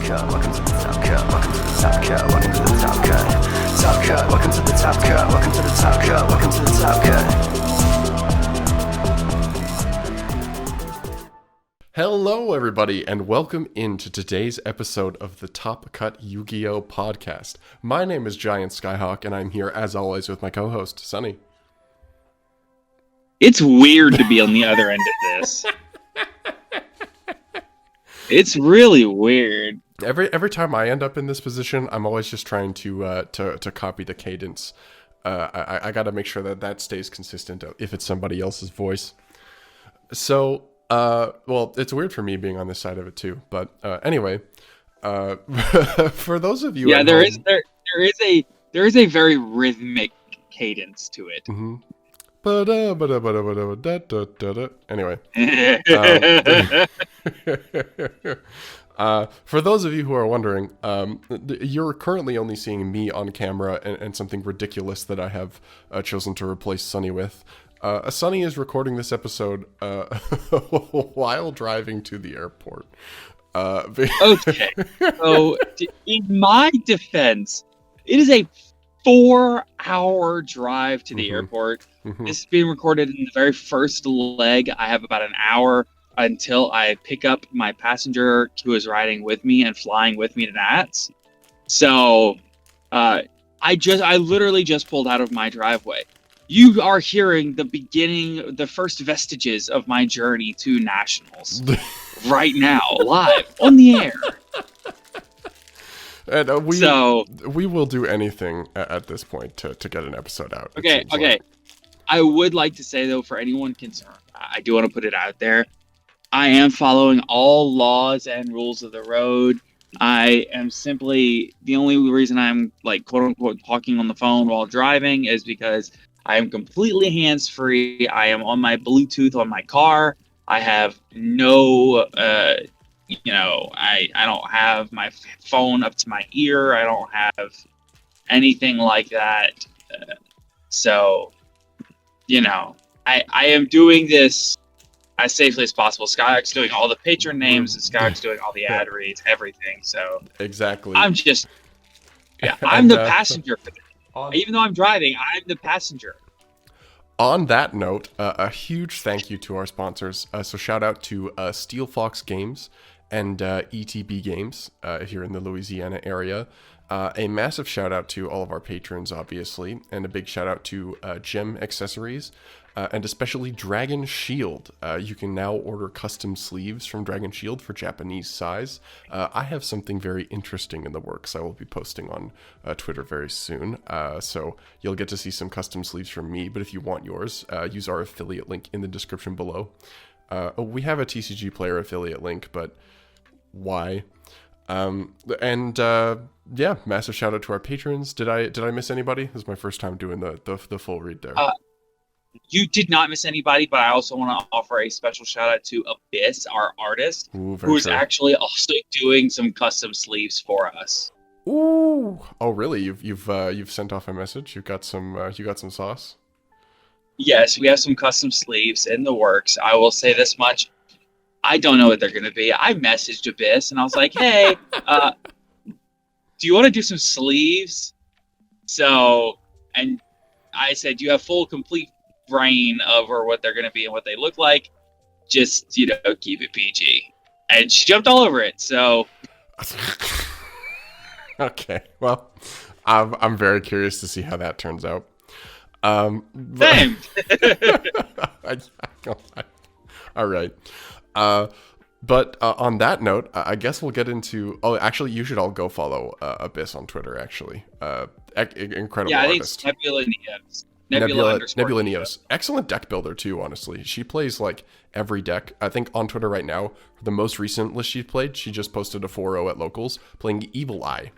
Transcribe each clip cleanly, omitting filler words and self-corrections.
cut. Welcome to the top cut. Welcome to the top cut. Welcome to the top cut. Top cut. Welcome to the top cut. Welcome to the top cut. Welcome to the top cut. Hello, everybody, and welcome into today's episode of the Top Cut Yu-Gi-Oh! Podcast. My name is Giant Skyhawk, and I'm here, as always, with my co-host, Sunny. It's weird to be on the other end of this. It's really weird. Every time I end up in this position, I'm always just trying to copy the cadence. I got to make sure that stays consistent if it's somebody else's voice. So, well, it's weird for me being on this side of it too. But anyway, for those of you, there is a very rhythmic cadence to it. Mm-hmm. Anyway, for those of you who are wondering, you're currently only seeing me on camera and something ridiculous that I have chosen to replace Sunny with. Sunny is recording this episode while driving to the airport. Okay, so in my defense, it is a 4-hour drive to the airport. Mm-hmm. This is being recorded in the very first leg. I have about an hour until I pick up my passenger who is riding with me and flying with me to Nats. So, I literally just pulled out of my driveway. You are hearing the first vestiges of my journey to Nationals right now, live on the air. And we will do anything at this point to get an episode out. Okay. Like. I would like to say, though, for anyone concerned, I do want to put it out there. I am following all laws and rules of the road. I am simply, the only reason I'm, like, quote-unquote, talking on the phone while driving is because I am completely hands-free. I am on my Bluetooth on my car. I have no, I don't have my phone up to my ear. I don't have anything like that. I am doing this as safely as possible. Skyhawk's doing all the patron names, and Skyhawk's doing all the ad reads, everything. So exactly, I'm the passenger for this. Even though I'm driving, I'm the passenger. On that note, a huge thank you to our sponsors. So shout out to Steelfox Games and ETB Games if you're in the Louisiana area. A massive shout out to all of our patrons, obviously, and a big shout out to Gem Accessories, and especially Dragon Shield. You can now order custom sleeves from Dragon Shield for Japanese size. I have something very interesting in the works I will be posting on Twitter very soon, so you'll get to see some custom sleeves from me, but if you want yours, use our affiliate link in the description below. We have a TCG Player affiliate link, but why? Massive shout out to our patrons. Did I miss anybody? This is my first time doing the full read there. You did not miss anybody, but I also want to offer a special shout out to Abyss, our artist, who is actually also doing some custom sleeves for us. Ooh! Oh, really? You've sent off a message? You got some sauce? Yes, we have some custom sleeves in the works. I will say this much. I don't know what they're going to be. I messaged Abyss, and I was like, hey, do you want to do some sleeves? So, and I said, you have full, complete brain over what they're going to be and what they look like. Just, keep it PG. And she jumped all over it, so. Okay, well, I'm very curious to see how that turns out. Same. All right. But on that note, I guess we'll get into... Oh, actually, you should all go follow Abyss on Twitter, actually. Incredible artist. I think Nebula Neos. Nebula Neos. Excellent deck builder, too, honestly. She plays, like, every deck. I think on Twitter right now, the most recent list she played, she just posted a 4-0 at Locals, playing Evil Eye.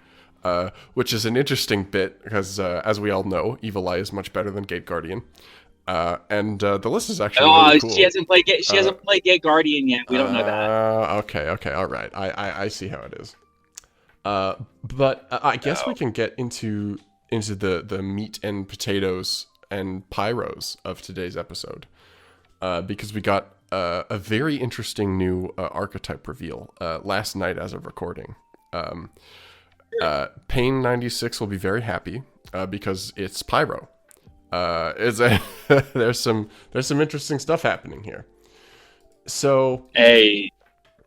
Which is an interesting bit, because, as we all know, Evil Eye is much better than Gate Guardian. And the list is actually really cool. She hasn't played Gate Guardian yet. We don't know that. Okay, all right. I see how it is. But I guess we can get into the meat and potatoes and pyros of today's episode, because we got a very interesting new archetype reveal last night as of recording. Pain 96 will be very happy because it's Pyro. There's some interesting stuff happening here. So hey,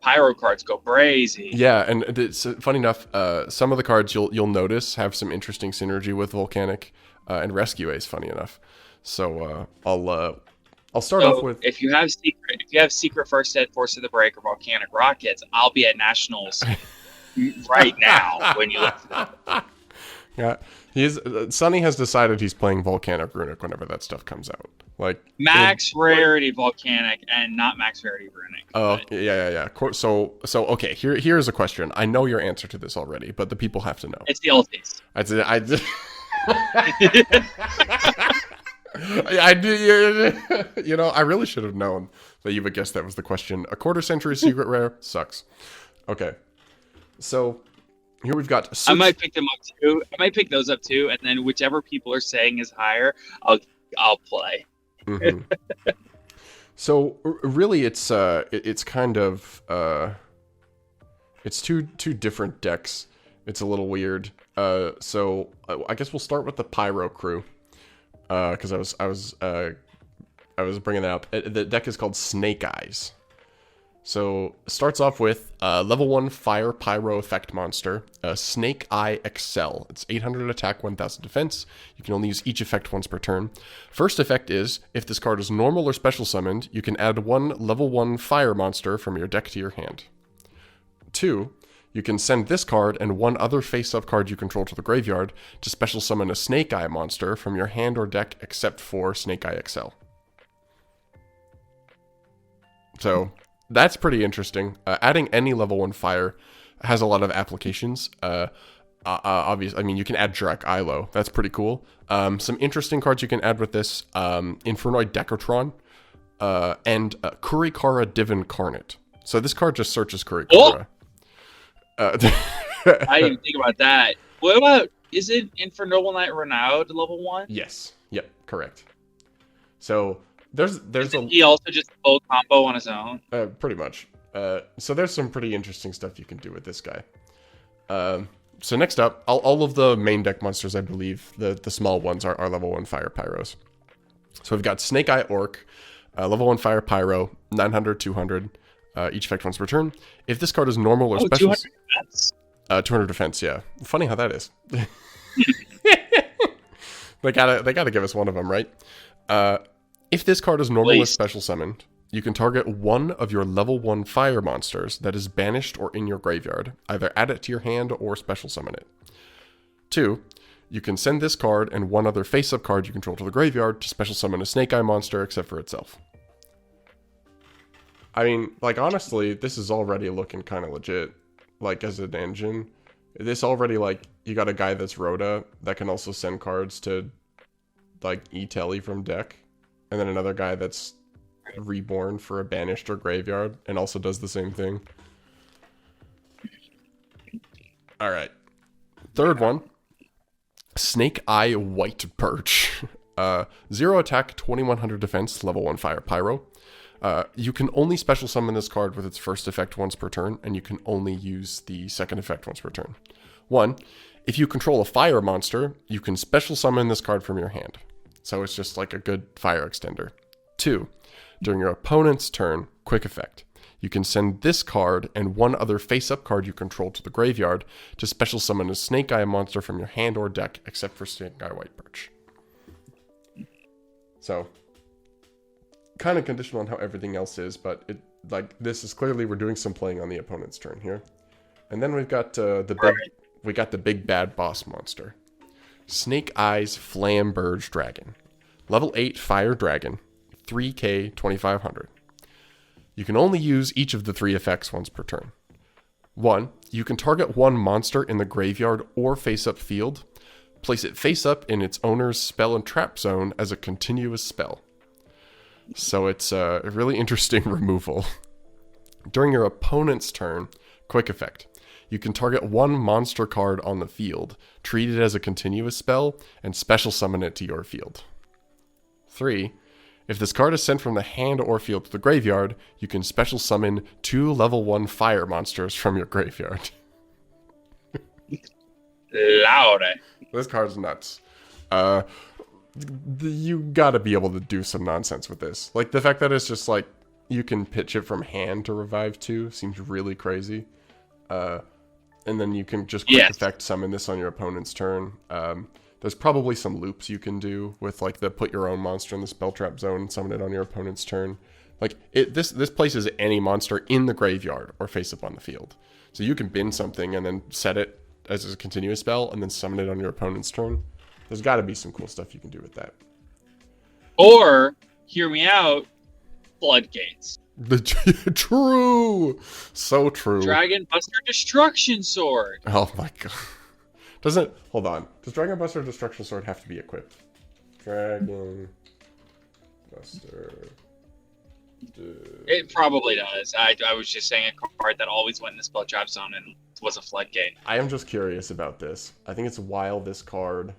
Pyro cards go crazy. Yeah, and it's funny enough. Some of the cards you'll notice have some interesting synergy with Volcanic and Rescue Ace. Funny enough, so I'll start off with if you have secret first ed, Force of the Break, or Volcanic Rockets, I'll be at Nationals right now when you look for them. Yeah, Sonny has decided he's playing Volcanic Runic whenever that stuff comes out. Like max rarity Volcanic and not max rarity Runic. Oh, yeah. So okay, here's a question. I know your answer to this already, but the people have to know. It's the ultis. I do. You know, I really should have known that you would guess that was the question. A quarter century secret rare sucks. Okay, so here we've got. I might pick them up too. I might pick those up too, and then whichever people are saying is higher, I'll play. Mm-hmm. So really, it's kind of it's two different decks. It's a little weird. So I guess we'll start with the Pyro crew. Because I was bringing that up. The deck is called Snake Eyes. So it starts off with level 1 Fire Pyro effect monster, Snake Eye Excel. It's 800 attack, 1000 defense. You can only use each effect once per turn. First effect is, if this card is normal or special summoned, you can add 1 level 1 Fire monster from your deck to your hand. 2, you can send this card and 1 other face-up card you control to the graveyard to special summon a Snake Eye monster from your hand or deck except for Snake Eye Excel. So that's pretty interesting. Adding any level 1 fire has a lot of applications. Obviously, I mean, you can add Jurak Ilo. That's pretty cool. Some interesting cards you can add with this. Infernoid Decatron and Kurikara Divin Carnate. So this card just searches Kurikara. I didn't even think about that. What about, is it Infernoble Knight Renaud level 1? Yes. Yep, correct. So there's he also just full combo on his own? Pretty much. So there's some pretty interesting stuff you can do with this guy. So next up, all of the main deck monsters, I believe, the small ones are level 1 Fire Pyros. So we've got Snake Eye Orc, level 1 Fire Pyro, 900, 200, each effect once per turn. If this card is normal or special... 200 defense? 200 defense, yeah. Funny how that is. They gotta give us one of them, right? If this card is normal or special summoned, you can target 1 of your level 1 fire monsters that is banished or in your graveyard. Either add it to your hand or special summon it. 2, you can send this card and 1 other face-up card you control to the graveyard to special summon a Snake Eye monster except for itself. I mean, like, honestly, this is already looking kind of legit. Like, as an engine. This already, like, you got a guy that's Rhoda that can also send cards to, like, E-Telly from deck. And then another guy that's reborn for a banished or graveyard and also does the same thing. Alright. Third one. Snake Eye White Birch. 0 attack, 2100 defense, level 1 Fire Pyro. You can only special summon this card with its first effect once per turn, and you can only use the second effect once per turn. 1. If you control a fire monster, you can special summon this card from your hand. So it's just like a good fire extender. 2. During your opponent's turn, quick effect. You can send this card and 1 other face-up card you control to the graveyard to special summon a Snake Eye monster from your hand or deck, except for Snake Eye White Birch. So, kind of conditional on how everything else is, but this is clearly we're doing some playing on the opponent's turn here. And then we've got the big bad boss monster. Snake Eyes Flamberge Dragon. Level 8 Fire Dragon. 3k 2500. You can only use each of the 3 effects once per turn. 1. You can target 1 monster in the graveyard or face-up field. Place it face-up in its owner's spell and trap zone as a continuous spell. So it's a really interesting removal. During your opponent's turn, quick effect. You can target 1 monster card on the field, treat it as a continuous spell, and special summon it to your field. 3. If this card is sent from the hand or field to the graveyard, you can special summon 2 level 1 fire monsters from your graveyard. Loud. This card's nuts. You gotta be able to do some nonsense with this. Like, the fact that it's just, like, you can pitch it from hand to revive 2 seems really crazy. And then you can just quick effect summon this on your opponent's turn. There's probably some loops you can do with, like, the put your own monster in the spell trap zone and summon it on your opponent's turn. Like, this places any monster in the graveyard or face up on the field. So you can bin something and then set it as a continuous spell and then summon it on your opponent's turn. There's got to be some cool stuff you can do with that. Or, hear me out, floodgates. True! So true. Dragon Buster Destruction Sword. Oh my god. Hold on. Does Dragon Buster Destruction Sword have to be equipped? Dragon Buster. It probably does. I was just saying a card that always went in the spell trap zone and was a floodgate. I am just curious about this. I think it's while this card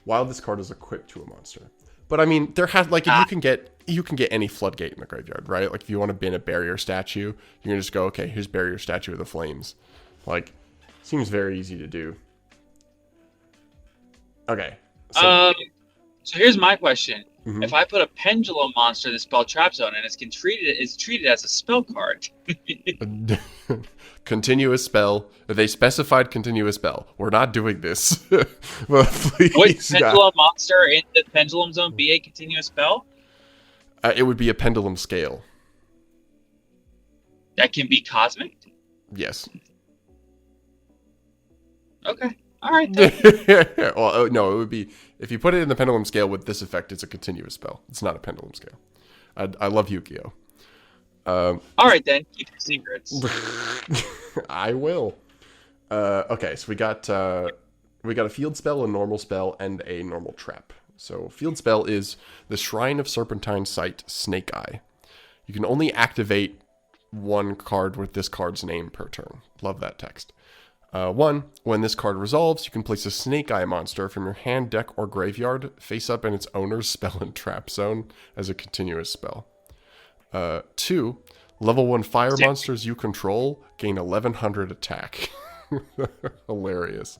is equipped to a monster. But I mean, there has like you can get any floodgate in the graveyard, right? Like if you want to bin a barrier statue, you can just go, okay, here's barrier statue of the flames. Like, seems very easy to do. Okay. So here's my question. Mm-hmm. If I put a pendulum monster in the spell trap zone and it's treated as a spell card. Continuous spell. They specified continuous spell. We're not doing this. But please, would pendulum monster in the pendulum zone be a continuous spell? It would be a pendulum scale. That can be cosmic? Yes. Okay. All right. Well, no, it would be if you put it in the pendulum scale with this effect. It's a continuous spell. It's not a pendulum scale. I love Yu-Gi-Oh. All right then, keep your secrets. I will. Okay, so we got a field spell, a normal spell, and a normal trap. So field spell is the Shrine of Serpentine Sight, Snake Eye. You can only activate one card with this card's name per turn. Love that text. 1. When this card resolves, you can place a Snake Eye monster from your hand, deck, or graveyard face up in its owner's spell and trap zone as a continuous spell. 2. Level 1 fire monsters you control gain 1100 attack. Hilarious.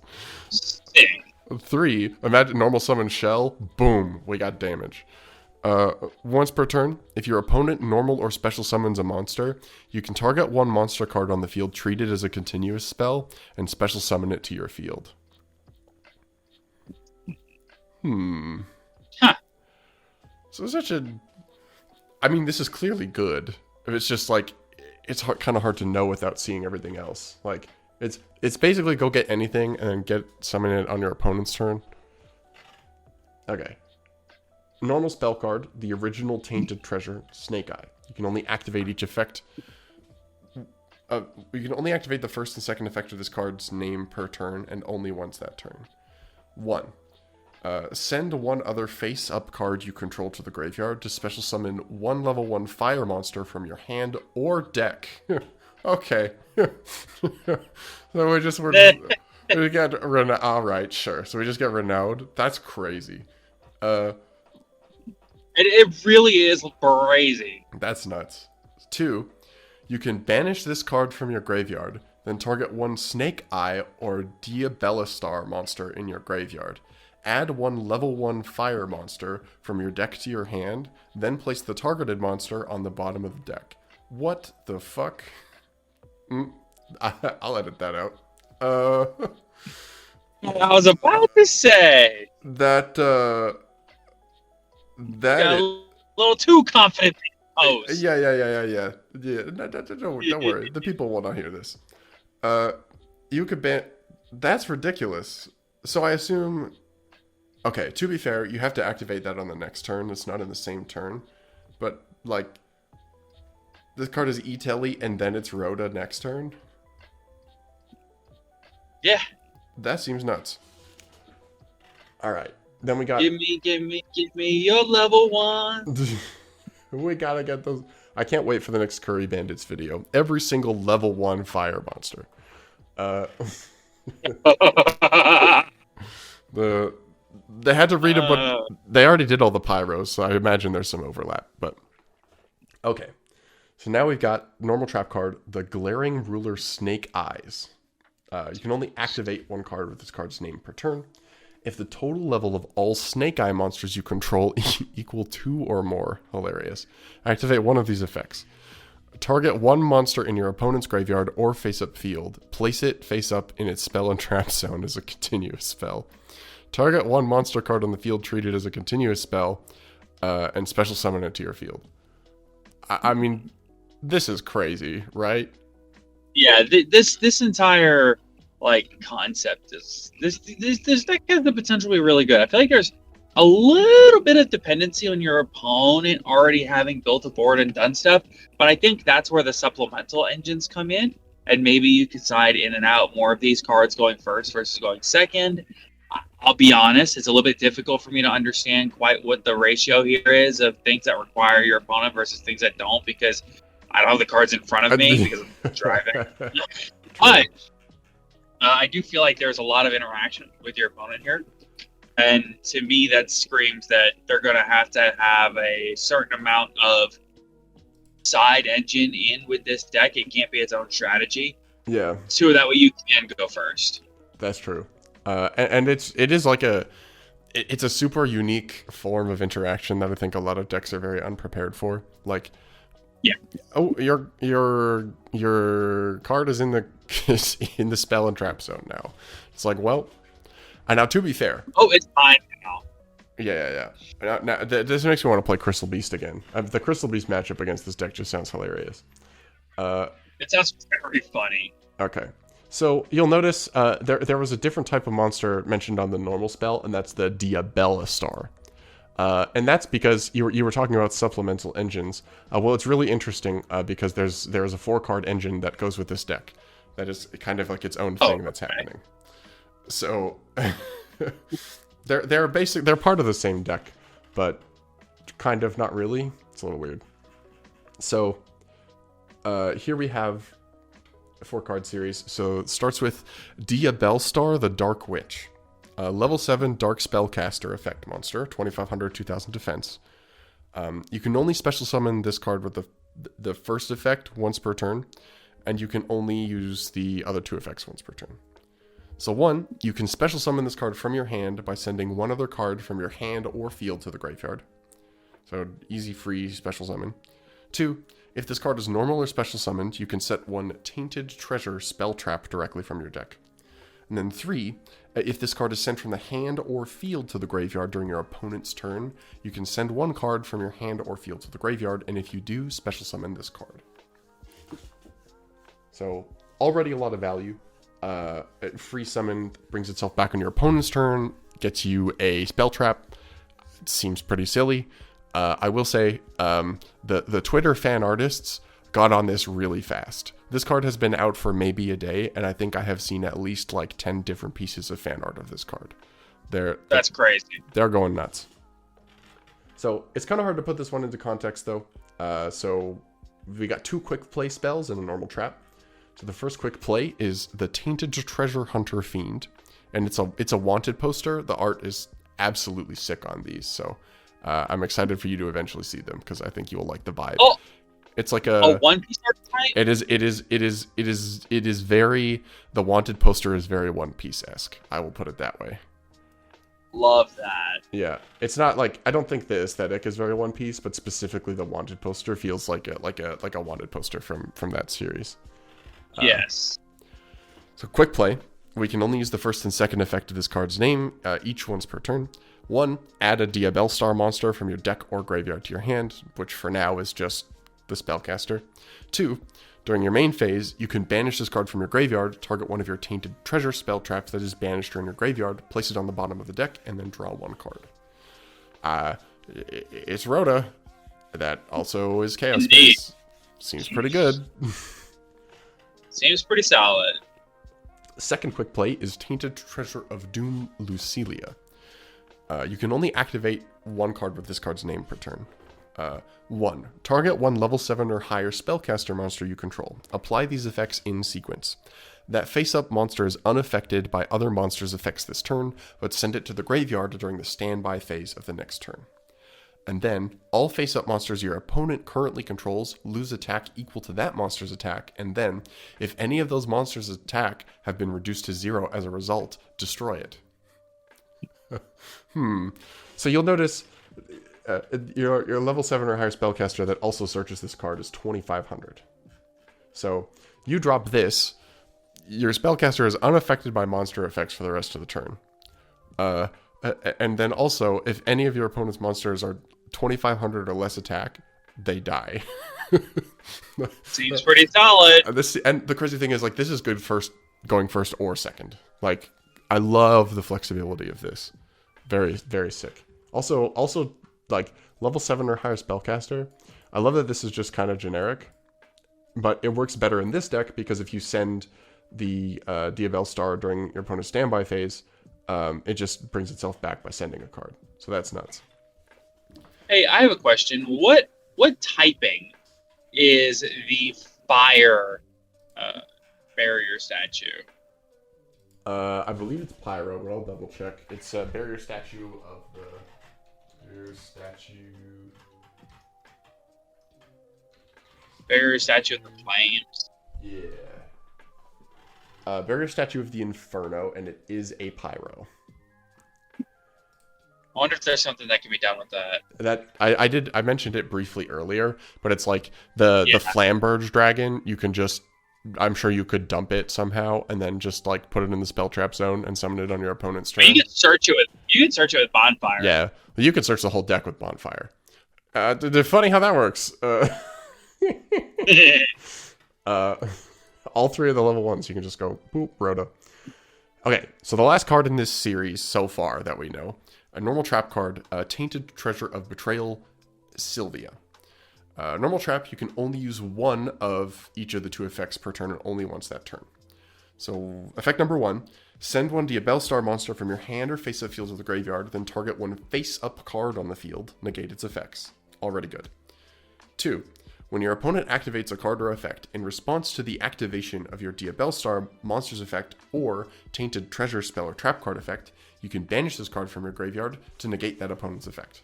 3. Imagine normal summon shell. Boom. We got damage. Once per turn, if your opponent normal or special summons a monster, you can target one monster card on the field, treat it as a continuous spell, and special summon it to your field. Huh. So I mean, this is clearly good. It's just like, it's kind of hard to know without seeing everything else. Like, it's basically go get anything and then summon it on your opponent's turn. Okay. Normal spell card, the original Tainted Treasure, Snake Eye. You can only activate each effect. You can only activate the first and second effect of this card's name per turn, and only once that turn. 1. Send one other face-up card you control to the graveyard to special summon one level 1 fire monster from your hand or deck. Okay. So we get Renaud. Alright, sure. So we just get Renaud. That's crazy. It really is crazy. That's nuts. 2. You can banish this card from your graveyard, then target one Snake Eye or Diabelistar monster in your graveyard. Add one level 1 fire monster from your deck to your hand, then place the targeted monster on the bottom of the deck. What the fuck? I'll edit that out. I was about to say that got a little too confident. Yeah. Don't worry. The people will not hear this. You could ban. That's ridiculous. So I assume. Okay, to be fair, you have to activate that on the next turn. It's not in the same turn, but like, this card is E-Telly and then it's Rhoda next turn. Yeah, that seems nuts. All right. Then we got... Give me your level 1. We gotta get those... I can't wait for the next Curry Bandits video. Every single level 1 fire monster. They had to read but they already did all the pyros, so I imagine there's some overlap. But okay. So now we've got normal trap card, the Glaring Ruler Snake Eyes. You can only activate one card with this card's name per turn. If the total level of all Snake Eye monsters you control equal 2 or more, hilarious, activate one of these effects. Target one monster in your opponent's graveyard or face-up field. Place it face-up in its spell and trap zone as a continuous spell. Target one monster card on the field, treat it as a continuous spell, and special summon it to your field. I mean, this is crazy, right? Yeah, this entire concept is this deck has the potential to be really good. I feel like there's a little bit of dependency on your opponent already having built a board and done stuff, but I think that's where the supplemental engines come in, and maybe you can side in and out more of these cards going first versus going second. I'll be honest, it's a little bit difficult for me to understand quite what the ratio here is of things that require your opponent versus things that don't, because I don't have the cards in front of me because I'm driving. But I do feel like there's a lot of interaction with your opponent here. And to me, that screams that they're going to have a certain amount of side engine in with this deck. It can't be its own strategy. Yeah. So that way you can go first. That's true. And it is like it's a super unique form of interaction that I think a lot of decks are very unprepared for. Like, yeah. Oh, your card is in the spell and trap zone now. It's like, well, and now to be fair. Oh, it's mine now. Yeah. Now, this makes me want to play Crystal Beast again. The Crystal Beast matchup against this deck just sounds hilarious. It sounds very funny. Okay. So you'll notice there was a different type of monster mentioned on the normal spell, and that's the Diabella Star. And that's because you were talking about supplemental engines. Well, it's really interesting because there's a 4-card engine that goes with this deck. That is kind of like its own thing that's happening. So they're part of the same deck, but kind of not really. It's a little weird. So here we have a 4-card series. So it starts with Diabellstar, the Dark Witch. Level 7 Dark Spellcaster effect monster, 2500, 2000 defense. You can only special summon this card with the first effect once per turn, and you can only use the other 2 effects once per turn. So 1, you can special summon this card from your hand by sending one other card from your hand or field to the graveyard. So easy, free special summon. 2, if this card is normal or special summoned, you can set one Tainted Treasure spell trap directly from your deck. And then 3, if this card is sent from the hand or field to the graveyard during your opponent's turn, you can send one card from your hand or field to the graveyard, and if you do, special summon this card. So, already a lot of value. Free summon brings itself back on your opponent's turn, gets you a spell trap. It seems pretty silly. I will say, the Twitter fan artists got on this really fast. This card has been out for maybe a day, and I think I have seen at least 10 different pieces of fan art of this card. That's crazy. They're going nuts. So it's kind of hard to put this one into context, though. So we got 2 quick play spells and a normal trap. So the first quick play is the Tainted Treasure Hunter Fiend, and it's a wanted poster. The art is absolutely sick on these, so I'm excited for you to eventually see them because I think you will like the vibe. Oh. It's like a One Piece archetype? It is very, the wanted poster is very One Piece-esque. I will put it that way. Love that. Yeah. It's not I don't think the aesthetic is very One Piece, but specifically the wanted poster feels like a wanted poster from that series. Yes. So quick play. We can only use the first and second effect of this card's name, each once per turn. 1, add a Diabellstar monster from your deck or graveyard to your hand, which for now is just the spellcaster. 2, during your main phase, you can banish this card from your graveyard, target one of your Tainted Treasure spell traps that is banished during your graveyard, place it on the bottom of the deck, and then draw 1 card. It's Rhoda. That also is Chaos Space. Seems pretty good. Seems pretty solid. Second quick play is Tainted Treasure of Doom Lucilia. You can only activate 1 card with this card's name per turn. 1. Target 1 level 7 or higher spellcaster monster you control. Apply these effects in sequence. That face-up monster is unaffected by other monsters' effects this turn, but send it to the graveyard during the standby phase of the next turn. And then, all face-up monsters your opponent currently controls lose attack equal to that monster's attack. And then, if any of those monsters' attack have been reduced to 0 as a result, destroy it. So you'll notice your level 7 or higher spellcaster that also searches this card is 2,500. So you drop this, your spellcaster is unaffected by monster effects for the rest of the turn. And then also, if any of your opponent's monsters are 2,500 or less attack, they die. Seems pretty solid. And the crazy thing is, like, this is good going first or second. Like, I love the flexibility of this. Very, very sick. Also, like, level 7 or higher spellcaster. I love that this is just kind of generic, but it works better in this deck because if you send the Diabell Star during your opponent's standby phase, it just brings itself back by sending a card. So that's nuts. Hey, I have a question. What typing is the fire barrier statue? I believe it's Pyro, but I'll double check. It's a barrier statue of the... Barrier statue of the flames? Yeah. Barrier statue of the Inferno, and it is a Pyro. I wonder if there's something that can be done with that. I mentioned it briefly earlier, but it's like the Flamberge dragon, you can just... I'm sure you could dump it somehow and then just like put it in the spell trap zone and summon it on your opponent's turn. You can search it with Bonfire. Yeah, you could search the whole deck with Bonfire. Funny how that works. All 3 of the level 1s, you can just go boop, Rhoda. Okay, so the last card in this series so far that we know, a normal trap card, Tainted Treasure of Betrayal, Sylvia. Normal trap, you can only use one of each of the 2 effects per turn and only once that turn. So, effect number 1, send one Diabell Star monster from your hand or face-up field of the graveyard, then target one face-up card on the field, negate its effects. Already good. 2, when your opponent activates a card or effect, in response to the activation of your Diabell Star monster's effect or Tainted Treasure spell or trap card effect, you can banish this card from your graveyard to negate that opponent's effect.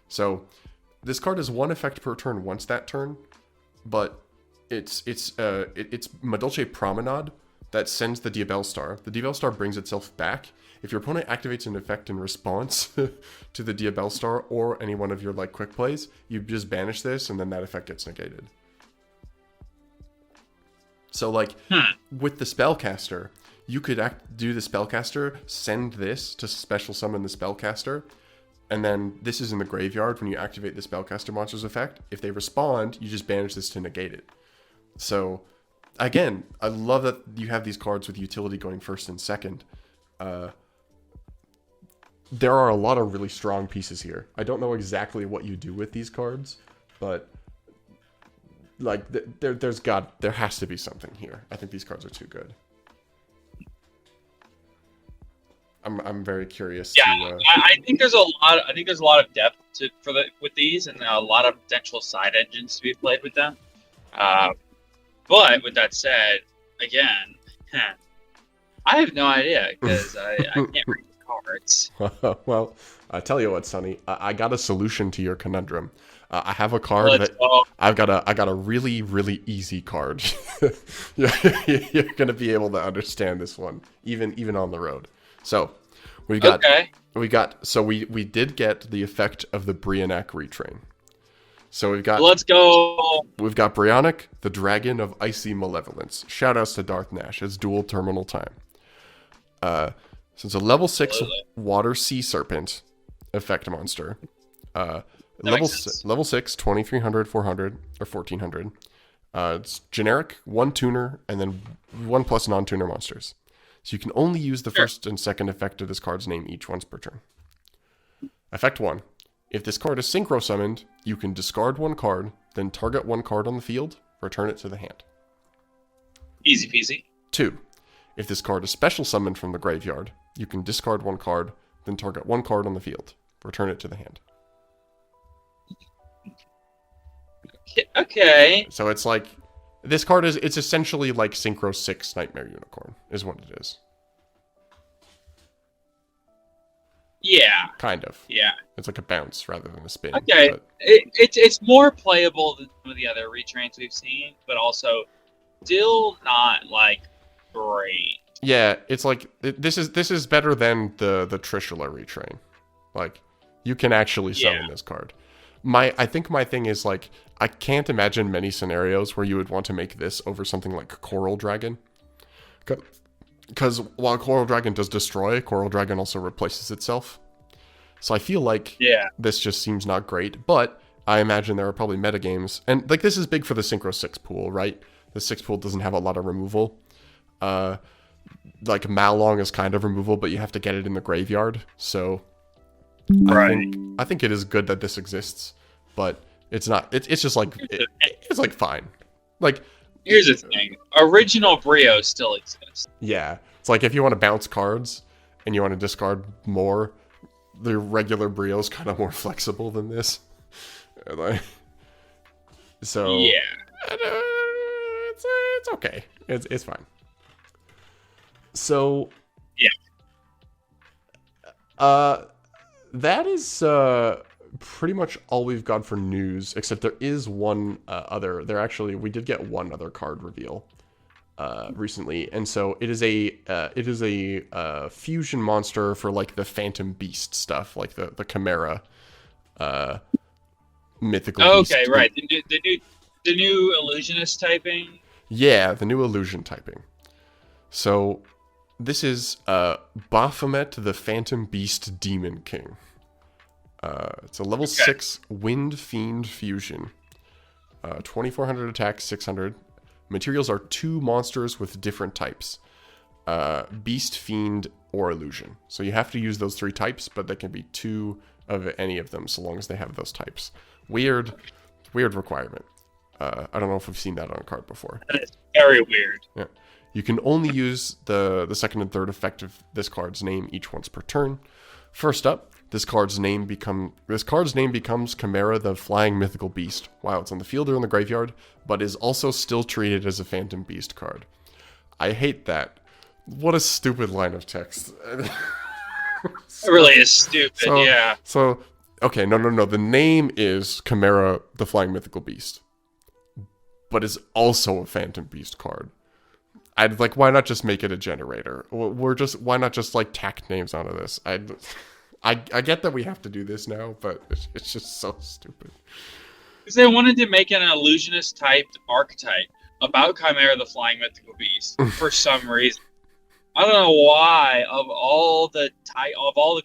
So, this card is 1 effect per turn once that turn, but it's Madolche Promenade that sends the Diabell Star. The Diabell Star brings itself back. If your opponent activates an effect in response to the Diabell Star or any one of your like quick plays, you just banish this and then that effect gets negated. So like with the Spellcaster, you could do the Spellcaster, send this to special summon the Spellcaster, and then this is in the graveyard when you activate the Spellcaster monster's effect. If they respond, you just banish this to negate it. So, again, I love that you have these cards with utility going first and second. There are a lot of really strong pieces here. I don't know exactly what you do with these cards, but like there has to be something here. I think these cards are too good. I'm very curious. Yeah, I think there's a lot. I think there's a lot of depth with these, and a lot of potential side engines to be played with them. But with that said, again, I have no idea because I can't read the cards. Well, I tell you what, Sonny, I got a solution to your conundrum. I have a card I got a really, really easy card. You're gonna be able to understand this one, even on the road. So we did get the effect of the Brionac retrain. So let's go. We've got Brionac, the Dragon of Icy Malevolence. Shoutouts to Darth Nash. It's dual terminal time. So it's a level 6 Water Sea Serpent effect monster. Level 6, 2300, 400, or 1400. It's generic, 1 tuner, and then 1 plus non-tuner monsters. So you can only use the first and second effect of this card's name each once per turn. Effect 1. If this card is synchro summoned, you can discard 1 card, then target 1 card on the field, return it to the hand. Easy peasy. 2. If this card is special summoned from the graveyard, you can discard 1 card, then target 1 card on the field, return it to the hand. Okay. So it's like, this card it's essentially like Synchro 6 Nightmare Unicorn, is what it is. Yeah. Kind of. Yeah. It's like a bounce rather than a spin. Okay. But, It's more playable than some of the other retrains we've seen, but also still not like great. yeah, it's like this is better than the Trishula retrain. Like, you can actually summon this card. I think my thing is, like, I can't imagine many scenarios where you would want to make this over something like Coral Dragon. Because while Coral Dragon does destroy, Coral Dragon also replaces itself. So I feel like this just seems not great. But I imagine there are probably metagames. And, like, this is big for the Synchro 6 pool, right? The 6 pool doesn't have a lot of removal. Like, Malong is kind of removal, but you have to get it in the graveyard. So I think it is good that this exists. But it's not. It's just like, it's like fine. Like, here's the thing. Original Brio still exists. Yeah. It's like if you want to bounce cards and you want to discard more, the regular Brio's kind of more flexible than this. Like, so yeah, it's okay. It's fine. So that is pretty much all we've got for news, except there is one other. We did get one other card reveal recently, and so it is a fusion monster for like the Phantom Beast stuff, like the Chimera mythical beast. Okay, right. The new illusionist typing. Yeah, the new illusion typing. So this is Baphomet the Phantom Beast Demon King. It's a level 6 Wind Fiend fusion. 2400 attack, 600. Materials are 2 monsters with different types. Beast, Fiend, or Illusion. So you have to use those 3 types, but there can be 2 of any of them so long as they have those types. Weird requirement. I don't know if we've seen that on a card before. That is very weird. Yeah. You can only use the second and third effect of this card's name each once per turn. First up, this card's name becomes Chimera the Flying Mythical Beast while it's on the field or in the graveyard, but is also still treated as a Phantom Beast card. I hate that. What a stupid line of text. It really is stupid, yeah. So, okay, no. The name is Chimera the Flying Mythical Beast, but it's also a Phantom Beast card. I'd like, why not just make it a generator? Why not just like tack names onto this? I get that we have to do this now, but it's just so stupid. Because they wanted to make an illusionist typed archetype about Chimera the Flying Mythical Beast for some reason. I don't know why of all the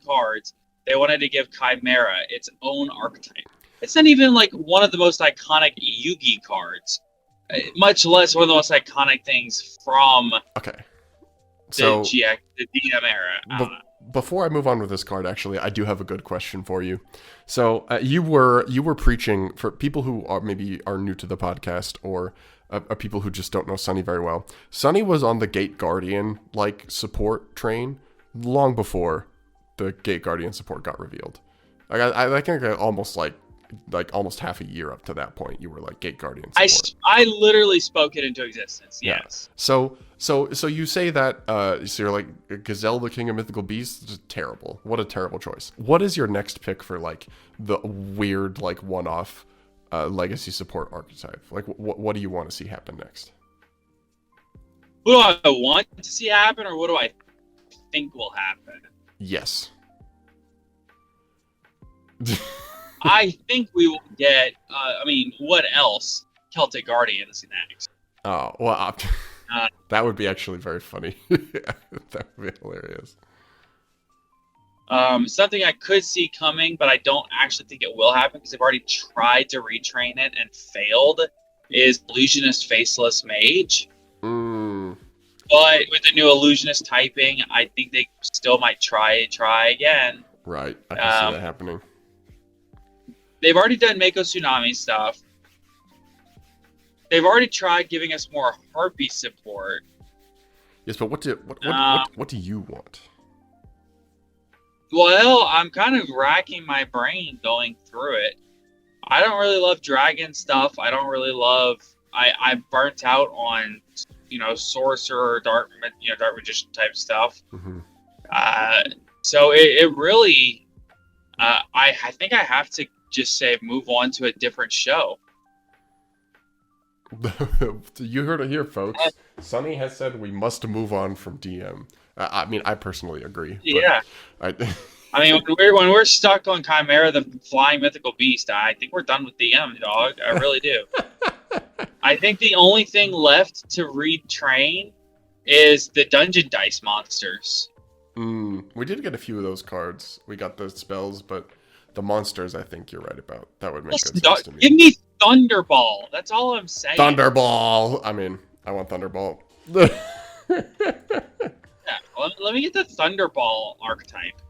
cards they wanted to give Chimera its own archetype. It's not even like one of the most iconic Yugi cards, much less one of the most iconic things from so the DM era. Before I move on with this card, actually, I do have a good question for you. So you were preaching for people who are new to the podcast or people who just don't know Sunny very well. Sunny was on the Gate Guardian like support train long before the Gate Guardian support got revealed. I think almost half a year up to that point, you were like Gate Guardian support. I literally spoke it into existence. Yes. Yeah. So you say that so you're like Gazelle, the King of Mythical Beasts, just terrible. What a terrible choice. What is your next pick for like the weird like one-off legacy support archetype? Like what do you want to see happen next? What do I want to see happen, or what do I think will happen? Yes. I think we will get, what else? Celtic Guardians next. Oh, well, that would be actually very funny. That would be hilarious. Something I could see coming, but I don't actually think it will happen because they've already tried to retrain it and failed, is Illusionist Faceless Mage. But with the new Illusionist typing, I think they still might try again. Right, I can see that happening. They've already done Mako Tsunami stuff. They've already tried giving us more Harpy support. Yes, but what do you want? Well, I'm kind of racking my brain going through it. I don't really love dragon stuff. I don't really love. I burnt out on, sorcerer, dark magician type stuff. Mm-hmm. So it really, I think I have to just say move on to a different show. You heard it here, folks. Sonny has said we must move on from DM. I mean, I personally agree. Yeah. I mean, when we're stuck on Chimera, the flying mythical beast, I think we're done with DM, dog. I really do. I think the only thing left to retrain is the dungeon dice monsters. We did get a few of those cards. We got the spells, but the monsters, I think you're right about. That would make good sense to me. Give me Thunderball. That's all I'm saying. Thunderball. I mean, I want Thunderball. Yeah, let me get the Thunderball archetype.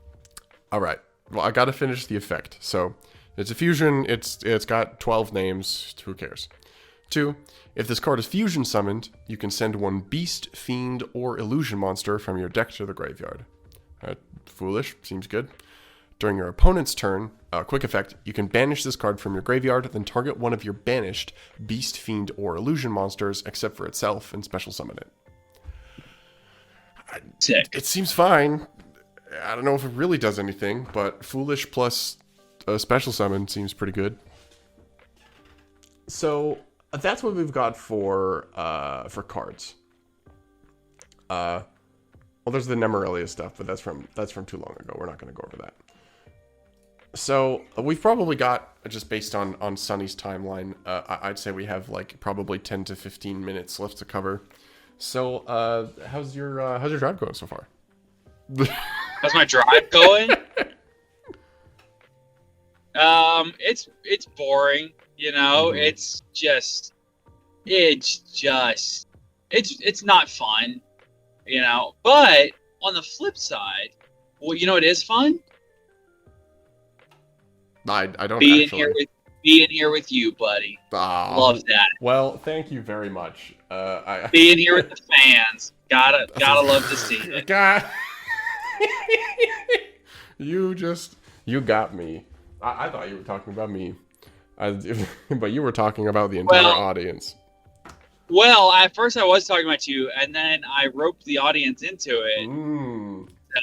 All right. Well, I got to finish the effect. So, it's a fusion. It's got 12 names. Who cares? 2. If this card is fusion summoned, you can send one beast, fiend, or illusion monster from your deck to the graveyard. Foolish. Seems good. During your opponent's turn, quick effect, you can banish this card from your graveyard, then target one of your banished beast, fiend, or illusion monsters, except for itself, and special summon it. Sick. It seems fine. I don't know if it really does anything, but foolish plus a special summon seems pretty good. So that's what we've got for cards. Well, there's the Nemorelia stuff, but that's from too long ago. We're not going to go over that. So we've probably got, just based on Sunny's timeline, I'd say we have like probably 10 to 15 minutes left to cover. So how's your drive going so far? How's my drive going? It's boring, you know. Mm-hmm. It's not fun, you know. But on the flip side, well, you know, it is fun. I don't being here with you, buddy. Love that. Well, thank you very much. Being here with the fans, gotta love to see it. God. You got me. I thought you were talking about me, but you were talking about the entire audience. Well, at first I was talking about you, and then I roped the audience into it.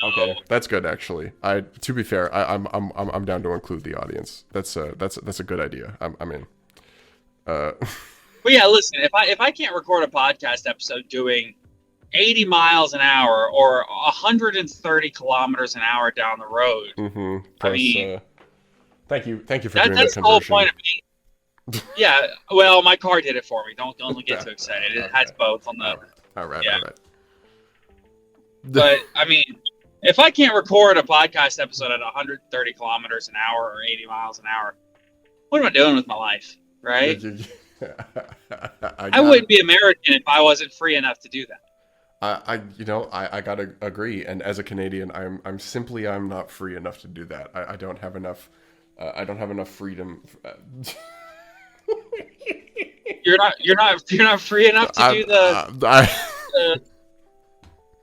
So. Okay, that's good actually. To be fair, I'm down to include the audience. That's a good idea. I'm in. But yeah, listen, if I can't record a podcast episode doing 80 miles an hour or 130 kilometers an hour down the road, Plus, thank you for doing that. That's the whole point of me. Yeah, well, my car did it for me. Don't get too excited. It has both on the. All right. But I mean, if I can't record a podcast episode at 130 kilometers an hour or 80 miles an hour, what am I doing with my life, right? I wouldn't be American if I wasn't free enough to do that. I gotta agree. And as a Canadian, I'm not free enough to do that. I don't have enough. I don't have enough freedom. You're not free enough to do the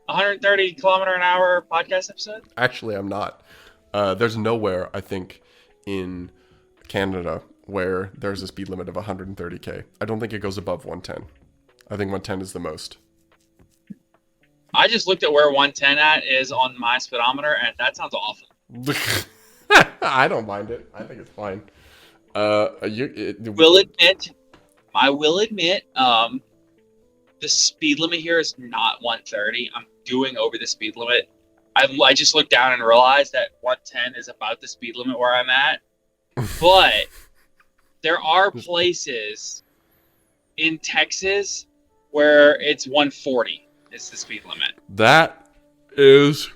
130 kilometer an hour podcast episode? Actually, I'm not. There's nowhere, I think, in Canada where there's a speed limit of 130k. I don't think it goes above 110. I think 110 is the most. I just looked at where 110 is on my speedometer, and that sounds awful. I don't mind it. I think it's fine. I will admit, the speed limit here is not 130. I'm doing over the speed limit. I just looked down and realized that 110 is about the speed limit where I'm at. But there are places in Texas where it's 140 is the speed limit. That is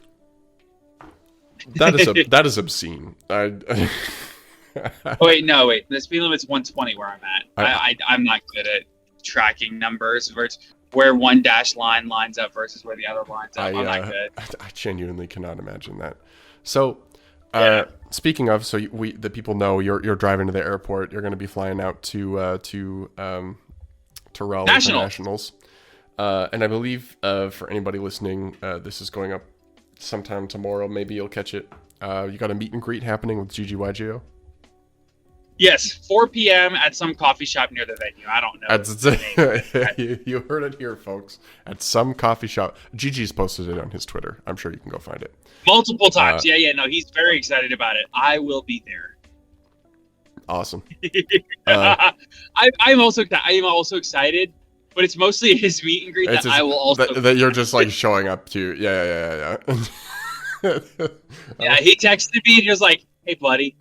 that is obscene. Wait. The speed limit's 120 where I'm at. I'm not good at tracking numbers versus where one dash line lines up versus where the other lines up. I'm not good. I genuinely cannot imagine that. So, speaking of, the people know you're driving to the airport. You're going to be flying out to Raleigh Nationals. And I believe for anybody listening, this is going up sometime tomorrow. Maybe you'll catch it. You got a meet and greet happening with GGYGO? Yes, 4 p.m. at some coffee shop near the venue. I don't know. You heard it here, folks. At some coffee shop. Gigi's posted it on his Twitter. I'm sure you can go find it. Multiple times. No, he's very excited about it. I will be there. Awesome. I'm also excited, but it's mostly his meet and greet that I will also. That you're just like showing up to. Yeah. Yeah, he texted me and he was like, "Hey, buddy,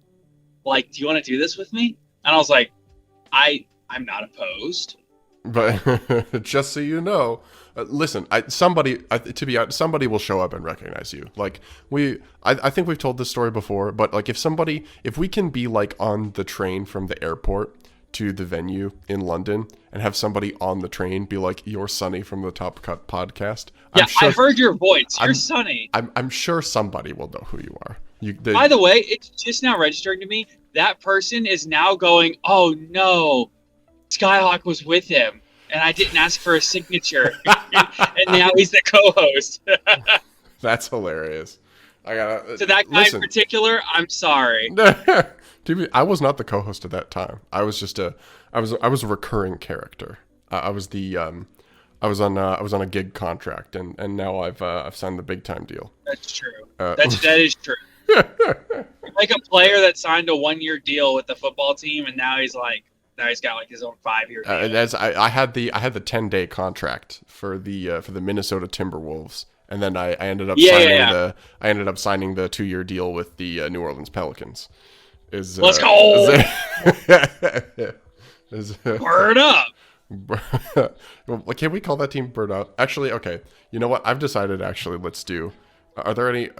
like, do you want to do this with me?" And I was like, I'm not opposed. But just so you know, listen, somebody will show up and recognize you. Like I think we've told this story before, but like if we can be like on the train from the airport to the venue in London and have somebody on the train be like, "You're Sonny from the Top Cut podcast." Yeah, I heard your voice. You're Sonny. I'm sure somebody will know who you are. By the way, it's just now registering to me. That person is now going, "Oh no, Skyhawk was with him, and I didn't ask for a signature." And now he's the co-host. That's hilarious. To that guy in particular, I'm sorry. I was not the co-host at that time. I was just I was a recurring character. I was on a gig contract, and now I've signed the big time deal. That's true. That is true. Like a player that signed a 1-year deal with the football team, and now he's got like his own 5-year deal. I had the 10-day contract for the Minnesota Timberwolves, and then I ended up signing the 2-year deal with the New Orleans Pelicans. Let's go! Bird up! Can we call that team Bird Up? Actually, okay. You know what? I've decided. Actually, let's do. Are there any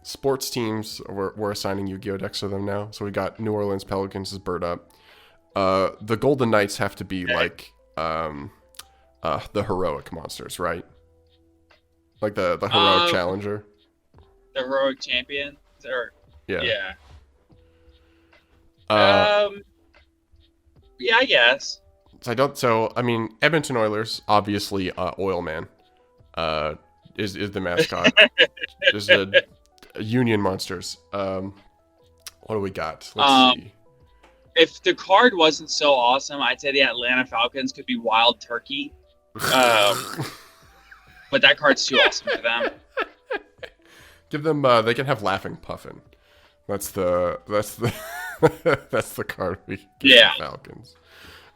sports teams? We're assigning Yu-Gi-Oh decks to them now. So we got New Orleans Pelicans as Bird Up. The Golden Knights have to be like the heroic monsters, right? Like the heroic challenger. The heroic champion, or yeah. Yeah, I guess. So I mean, Edmonton Oilers, obviously, Oil Man, is the mascot. There's the Union Monsters. What do we got? Let's see. If the card wasn't so awesome, I'd say the Atlanta Falcons could be Wild Turkey. But that card's too awesome for them. Give them. They can have Laughing Puffin. That's the that's the card we give the Falcons.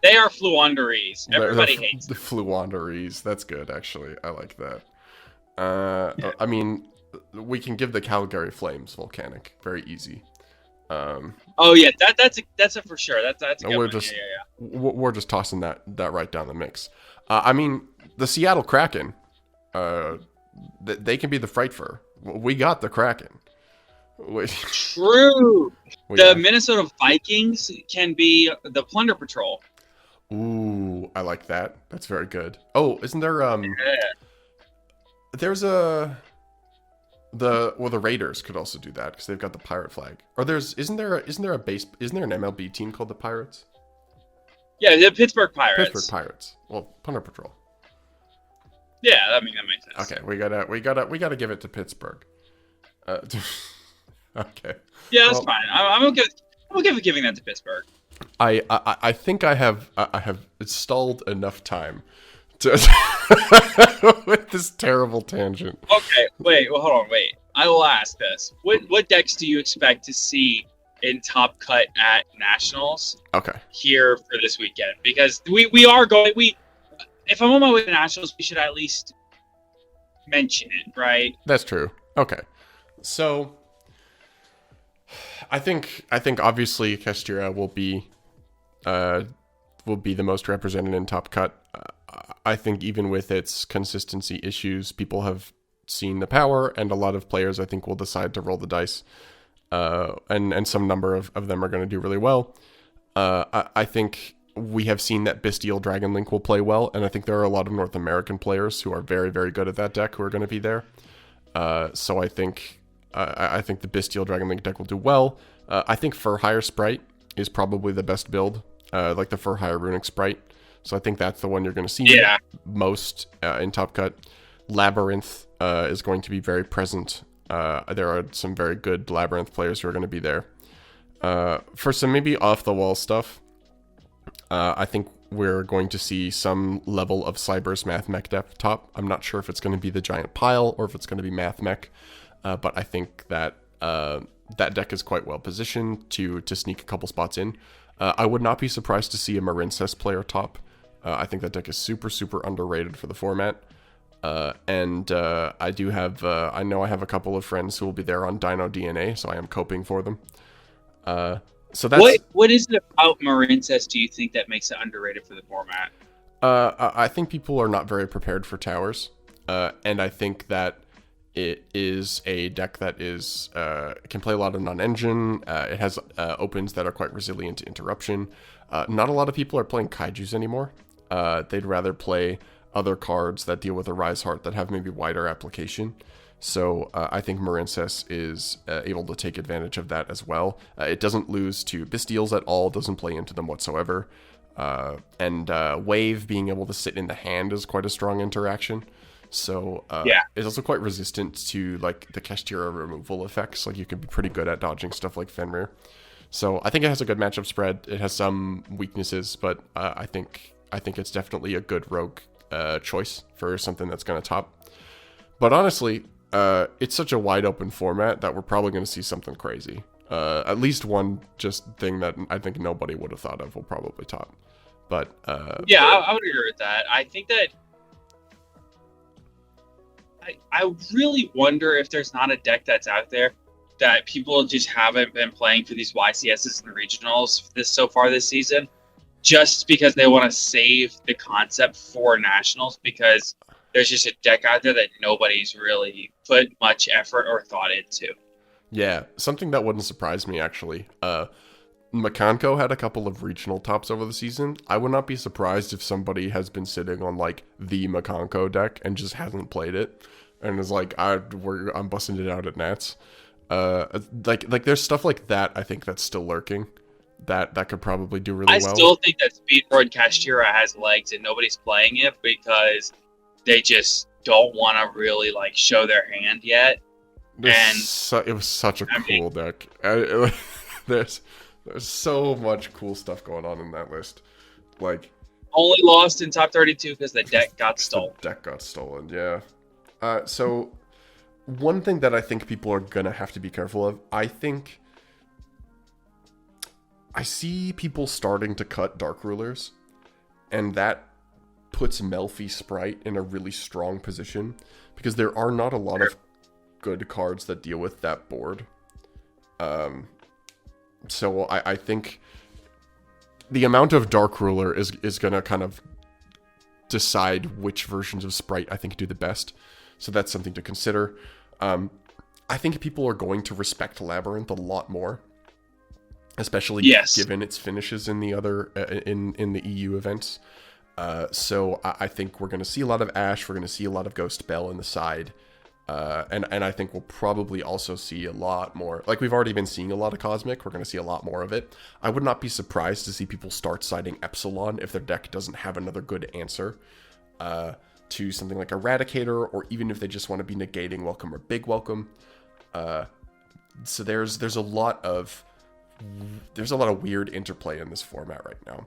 They are Fluanderies. Everybody hates the Fluanderies. That's good, actually. I like that. I mean, we can give the Calgary Flames Volcanic. Very easy. Oh yeah, that's a for sure. That's a good one. We're just tossing that right down the mix. I mean, the Seattle Kraken. They can be the Fright Fur. We got the Kraken. True. The Minnesota Vikings can be the Plunder Patrol. Ooh, I like that. That's very good. Oh, isn't there there's the Raiders could also do that because they've got the pirate flag. Or isn't there an MLB team called the Pirates? Yeah, the Pittsburgh Pirates. Well, Plunder Patrol. Yeah, I mean that makes sense. Okay, we gotta give it to Pittsburgh. Okay. Yeah, that's fine. I'm okay with giving that to Pittsburgh. I think I have stalled enough time to with this terrible tangent. Okay, hold on. I will ask this. What decks do you expect to see in Top Cut at Nationals? Okay. Here for this weekend, because we are going. If I'm on my way to Nationals, we should at least mention it, right? That's true. Okay. So I think obviously Castira will be the most represented in Top Cut. I think even with its consistency issues, people have seen the power, and a lot of players I think will decide to roll the dice, and some number of them are going to do really well. I think we have seen that Bestial Dragon Link will play well, and I think there are a lot of North American players who are very, very good at that deck who are going to be there. So I think the Bestial Dragon Link deck will do well. I think Fur Hire Sprite is probably the best build, like the Fur Hire Runic Sprite. So I think that's the one you're going to see most in Top Cut. Labyrinth is going to be very present. There are some very good Labyrinth players who are going to be there. For some maybe off-the-wall stuff, I think we're going to see some level of Cyber's Math Mech deck top. I'm not sure if it's going to be the Giant Pile or if it's going to be Math Mech, but I think that that deck is quite well positioned to sneak a couple spots in. I would not be surprised to see a Marincess player top. I think that deck is super, super underrated for the format. And I do have, I know I have a couple of friends who will be there on Dino DNA, so I am coping for them. So that's what is it about Marincess do you think that makes it underrated for the format? I think people are not very prepared for towers, and I think that it is a deck that is can play a lot of non-engine. It has opens that are quite resilient to interruption. Not a lot of people are playing kaijus anymore. They'd rather play other cards that deal with a Rise Heart that have maybe wider application. So I think Marincess is able to take advantage of that as well. It doesn't lose to Bestials at all, doesn't play into them whatsoever. And Wave being able to sit in the hand is quite a strong interaction. So it's also quite resistant to like the Kashtira removal effects. Like you can be pretty good at dodging stuff like Fenrir. So I think it has a good matchup spread. It has some weaknesses, but I think it's definitely a good rogue choice for something that's going to top. But honestly, it's such a wide open format that we're probably going to see something crazy. At least one just thing that I think nobody would have thought of will probably top. But I would agree with that. I think that I really wonder if there's not a deck that's out there that people just haven't been playing for these YCSs and regionals so far this season, just because they want to save the concept for nationals, because there's just a deck out there that nobody's really put much effort or thought into. Yeah, something that wouldn't surprise me, actually. Makanko had a couple of regional tops over the season. I would not be surprised if somebody has been sitting on, like, the Makanko deck and just hasn't played it. And is like, I'm busting it out at Nats. Like there's stuff like that, I think, that's still lurking. That could probably do really well. I still think that Speedroid Kashtira has legs and nobody's playing it because they just don't want to really, like, show their hand yet. It was such a cool deck. There's so much cool stuff going on in that list. Like, only lost in top 32 because the deck got stolen. The deck got stolen, yeah. So one thing that I think people are gonna have to be careful of, I think I see people starting to cut Dark Rulers, and that puts Melfi Sprite in a really strong position because there are not a lot of good cards that deal with that board. So I think the amount of Dark Ruler is going to kind of decide which versions of Sprite I think do the best. So that's something to consider. I think people are going to respect Labyrinth a lot more, especially given its finishes in the other in the EU events. So I think we're going to see a lot of Ash. We're going to see a lot of Ghost Bell in the side. And I think we'll probably also see a lot more. Like, we've already been seeing a lot of Cosmic. We're going to see a lot more of it. I would not be surprised to see people start siding Epsilon if their deck doesn't have another good answer to something like Eradicator, or even if they just want to be negating Welcome or Big Welcome. So there's a lot of weird interplay in this format right now.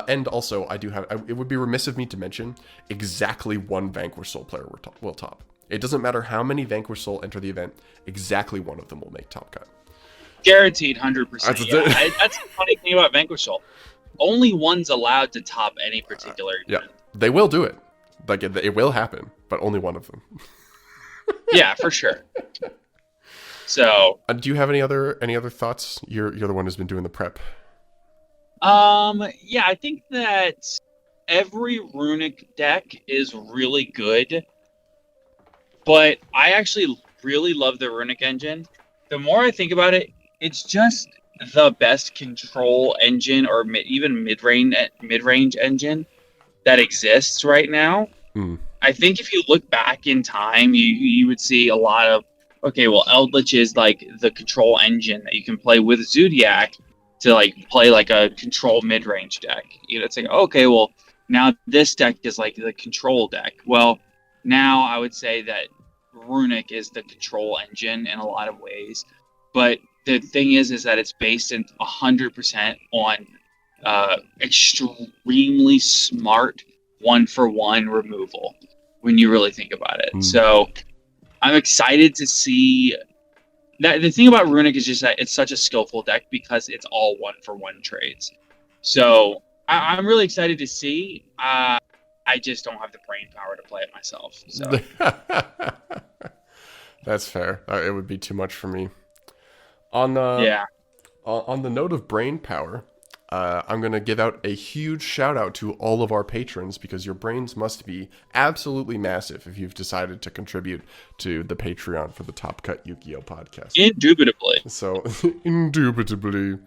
And also it would be remiss of me to mention exactly one Vanquish Soul player will top. It doesn't matter how many Vanquish Soul enter the event, exactly one of them will make top cut. Guaranteed 100%. Yeah. That's the funny thing about Vanquish Soul. Only one's allowed to top any particular event. Yeah, they will do it. Like, it will happen, but only one of them. Yeah, for sure. So, do you have any other thoughts? You're the one who's been doing the prep. Yeah, I think that every Runic deck is really good, but I actually really love the Runic engine. The more I think about it, it's just the best control engine, or even mid-range engine that exists right now. I think if you look back in time, you would see a lot of, Eldritch is like the control engine that you can play with Zodiac to, like, play like a control mid-range deck. It's like, now this deck is like the control deck. Well, now I would say that Runic is the control engine in a lot of ways. But the thing is that it's based in 100% on extremely smart one-for-one removal when you really think about it. So I'm excited to see that. The thing about Runic is just that it's such a skillful deck because it's all one-for-one trades. So I'm really excited to see. I just don't have the brain power to play it myself. So that's fair. It would be too much for me. On the note of brain power, I'm going to give out a huge shout out to all of our patrons because your brains must be absolutely massive if you've decided to contribute to the Patreon for the Top Cut Yu-Gi-Oh podcast. Indubitably. So, indubitably.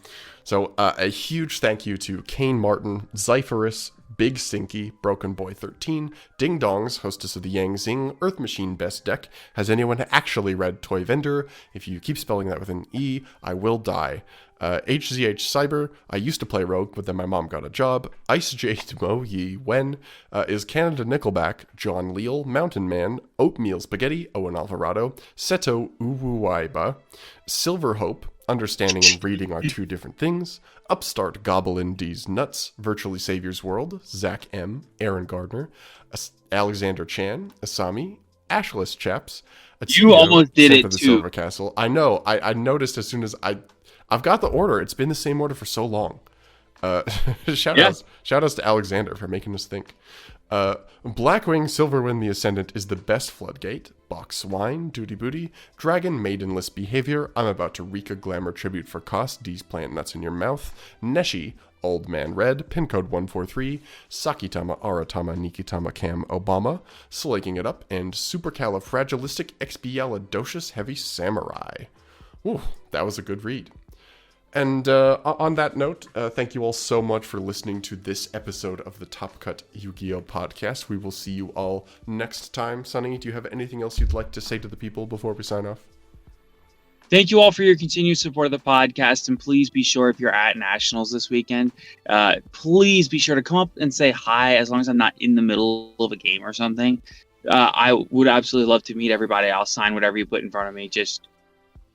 So, a huge thank you to Kane Martin, Zyphorus, Big Stinky, Broken Boy 13, Ding Dongs, hostess of the Yang Zing, Earth Machine Best Deck. Has anyone actually read Toy Vendor? If you keep spelling that with an E, I will die. HZH Cyber, I used to play Rogue, but then my mom got a job. Ice Jade Mo Yi Wen, is Canada Nickelback, John Leal, Mountain Man, Oatmeal Spaghetti, Owen Alvarado, Seto Uwuaiba, Silver Hope, understanding and reading are two different things, Upstart Goblin D's Nuts, Virtually Savior's World, Zach M, Aaron Gardner, Alexander Chan, Asami, Ashless Chaps. You almost did it the too. Silver Castle. I know. I noticed as soon as I've got the order. It's been the same order for so long. Shout outs to Alexander for making us think. Blackwing Silverwind the Ascendant is the best floodgate. Box Swine, Duty Booty, Dragon Maidenless Behavior, I'm about to wreak a glamour tribute for cost, D's plant nuts in your mouth, Neshi, Old Man Red, pin code 143, Sakitama Aratama Nikitama Cam Obama, Slaking It Up, and Supercalifragilisticexpialidocious Heavy Samurai. Ooh, that was a good read. And on that note, thank you all so much for listening to this episode of the Top Cut Yu-Gi-Oh! Podcast. We will see you all next time. Sonny, do you have anything else you'd like to say to the people before we sign off? Thank you all for your continued support of the podcast, and please be sure if you're at Nationals this weekend, please be sure to come up and say hi as long as I'm not in the middle of a game or something. I would absolutely love to meet everybody. I'll sign whatever you put in front of me. Just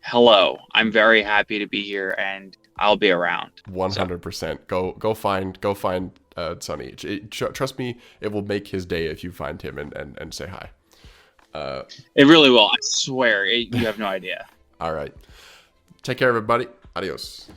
hello. I'm very happy to be here, and I'll be around. 100%. Go find Sonny. Trust me, it will make his day if you find him and say hi. It really will. I swear. You have no idea. All right. Take care, everybody. Adios.